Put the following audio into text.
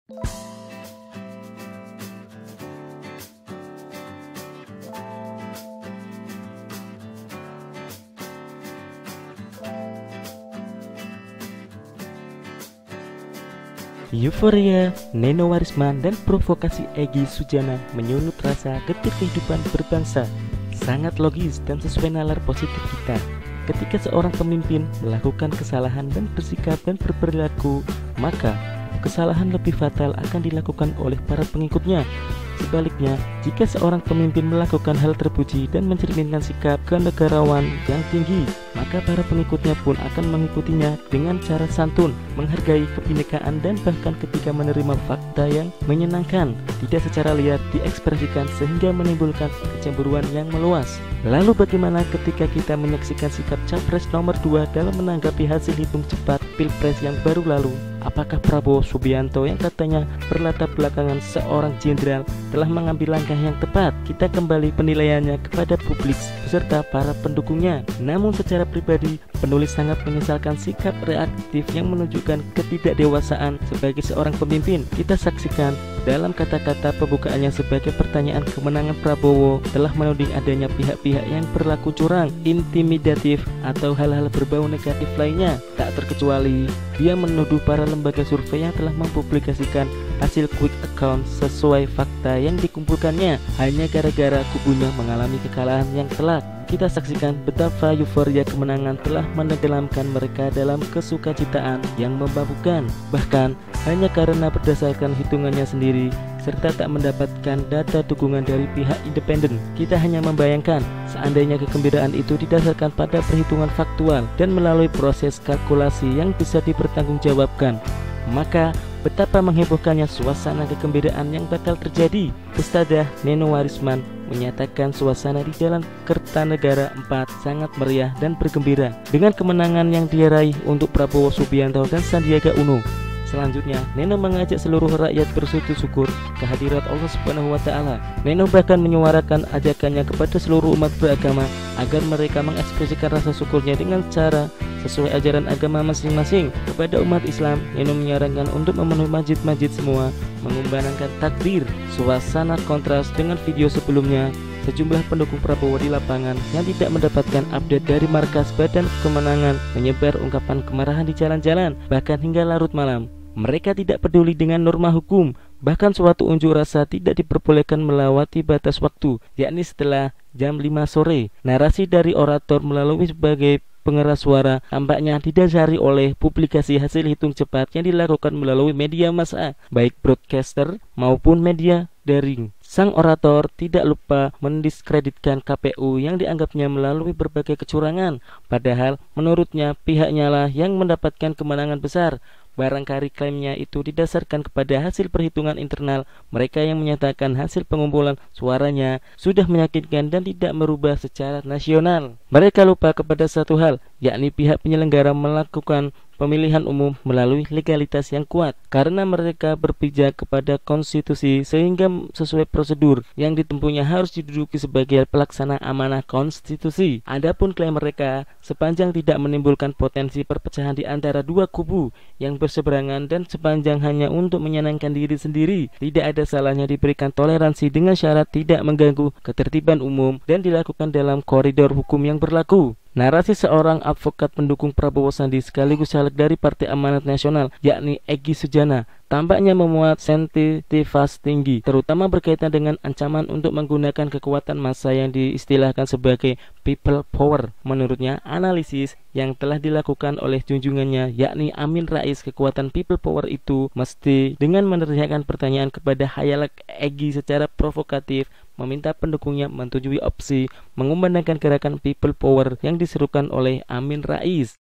Euforia, Neno Warisman, dan provokasi Egy Sujana menyulut rasa getir kehidupan berbangsa. Sangat logis dan sesuai nalar positif kita. Ketika seorang pemimpin melakukan kesalahan dan bersikap dan berperilaku, maka kesalahan lebih fatal akan dilakukan oleh para pengikutnya. Sebaliknya, jika seorang pemimpin melakukan hal terpuji dan mencerminkan sikap kenegarawan yang tinggi, maka para pengikutnya pun akan mengikutinya dengan cara santun, menghargai kebinekaan, dan bahkan ketika menerima fakta yang menyenangkan, tidak secara liar diekspresikan sehingga menimbulkan kecemburuan yang meluas. Lalu bagaimana ketika kita menyaksikan sikap Capres nomor 2 dalam menanggapi hasil hitung cepat Pilpres yang baru lalu? Apakah Prabowo Subianto yang katanya berlatar belakangan seorang jenderal telah mengambil langkah yang tepat? Kita kembali penilaiannya kepada publik beserta para pendukungnya. Namun secara pribadi, penulis sangat menyesalkan sikap reaktif yang menunjukkan ketidakdewasaan sebagai seorang pemimpin. Kita saksikan dalam kata-kata pembukaannya sebagai pertanyaan kemenangan Prabowo telah menuding adanya pihak-pihak yang berlaku curang, intimidatif, atau hal-hal berbau negatif lainnya. Tak terkecuali, dia menuduh para lembaga survei yang telah mempublikasikan hasil quick account sesuai fakta yang dikumpulkannya hanya gara-gara kubunya mengalami kekalahan yang telak. Kita saksikan betapa euforia kemenangan telah menenggelamkan mereka dalam kesukacitaan yang memabukkan, bahkan hanya karena berdasarkan hitungannya sendiri serta tak mendapatkan data dukungan dari pihak independen. Kita hanya membayangkan seandainya kegembiraan itu didasarkan pada perhitungan faktual dan melalui proses kalkulasi yang bisa dipertanggungjawabkan, maka betapa menghebohkannya suasana kegembiraan yang bakal terjadi. Ustadzah Neno Warisman menyatakan suasana di Jalan Kertanegara 4 sangat meriah dan bergembira dengan kemenangan yang diraih untuk Prabowo Subianto dan Sandiaga Uno. Selanjutnya, Neno mengajak seluruh rakyat bersujud syukur kehadirat Allah Subhanahu wa Ta'ala. Neno bahkan menyuarakan ajakannya kepada seluruh umat beragama agar mereka mengekspresikan rasa syukurnya dengan cara sesuai ajaran agama masing-masing. Kepada umat Islam, Neno menyarankan untuk memenuhi masjid-masjid semua mengumandangkan takbir. Suasana kontras dengan video sebelumnya. Sejumlah pendukung Prabowo di lapangan yang tidak mendapatkan update dari markas Badan Kemenangan menyebar ungkapan kemarahan di jalan-jalan, bahkan hingga larut malam. Mereka tidak peduli dengan norma hukum, bahkan suatu unjuk rasa tidak diperbolehkan melewati batas waktu, yakni setelah jam 5 sore. Narasi dari orator melalui sebagai pengeras suara tampaknya didasari oleh publikasi hasil hitung cepat yang dilakukan melalui media massa, baik broadcaster maupun media daring. Sang orator tidak lupa mendiskreditkan KPU yang dianggapnya melalui berbagai kecurangan, padahal menurutnya pihaknya lah yang mendapatkan kemenangan besar. Barangkali klaimnya itu didasarkan kepada hasil perhitungan internal mereka yang menyatakan hasil pengumpulan suaranya sudah meyakinkan dan tidak merubah secara nasional. Mereka lupa kepada satu hal, yakni pihak penyelenggara melakukan pemilihan umum melalui legalitas yang kuat karena mereka berpijak kepada konstitusi sehingga sesuai prosedur yang ditempuhnya harus diduduki sebagai pelaksana amanah konstitusi. Adapun klaim mereka sepanjang tidak menimbulkan potensi perpecahan di antara dua kubu yang berseberangan dan sepanjang hanya untuk menyenangkan diri sendiri, tidak ada salahnya diberikan toleransi dengan syarat tidak mengganggu ketertiban umum dan dilakukan dalam koridor hukum yang berlaku. Narasi seorang advokat pendukung Prabowo Sandi sekaligus caleg dari Partai Amanat Nasional, yakni Egy Sujana, tampaknya memuat sensitivitas tinggi, terutama berkaitan dengan ancaman untuk menggunakan kekuatan massa yang diistilahkan sebagai people power. Menurutnya, analisis yang telah dilakukan oleh junjungannya, yakni Amin Rais, kekuatan people power itu mesti dengan menanyakan pertanyaan kepada khayal Egy secara provokatif, meminta pendukungnya menyetujui opsi mengumandangkan gerakan people power yang diserukan oleh Amin Rais.